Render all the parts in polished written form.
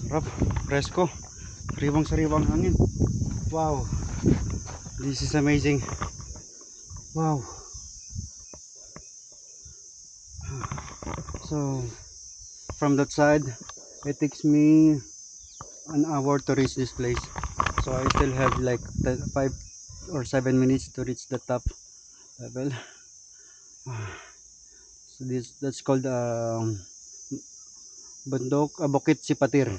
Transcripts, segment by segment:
Sarap, presko, sariwang hangin. Wow, this is amazing. Wow. So from that side it takes me an hour to reach this place, so I still have like 5 or 7 minutes to reach the top level. So that's called Bundok Bukit Sipatir.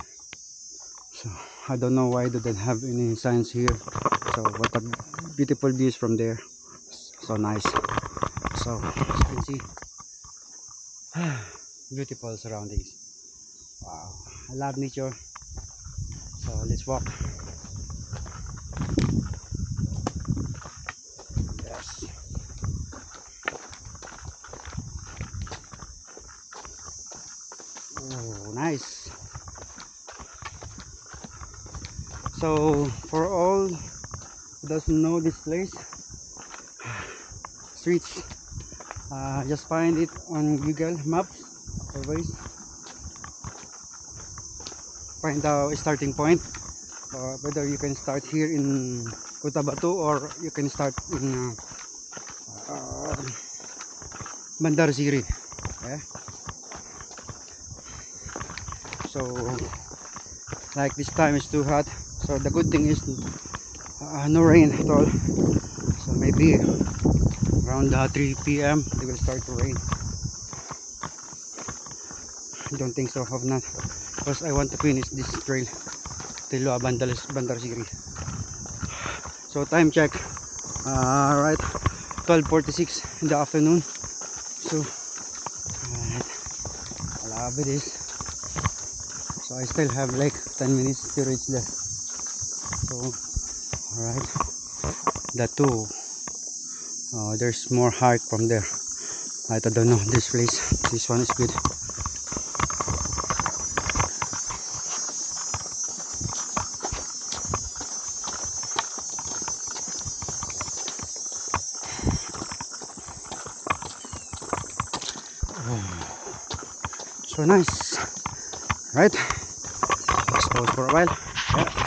So I don't know why they don't have any signs here. So what a beautiful views from there. So nice. So as you can see, beautiful surroundings. Wow, I love nature. So let's walk. Yes. Oh, nice. So for all who doesn't know this place, streets, just find it on Google Maps. Always find the starting point, whether you can start here in Cotabato or you can start in Bandar Seri. Okay? So like this time is too hot, so the good thing is no rain at all. So maybe around 3 p.m. it will start to rain. I don't think so, have not, because I want to finish this trail till Bandar Seri. So time check, right, 12:46 in the afternoon. So alright, I love this. So I still have like 10 minutes to reach there. So alright, that too, there's more hike from there. I don't know this place. This one is good. So nice, right? Let's pause for a while. Yeah.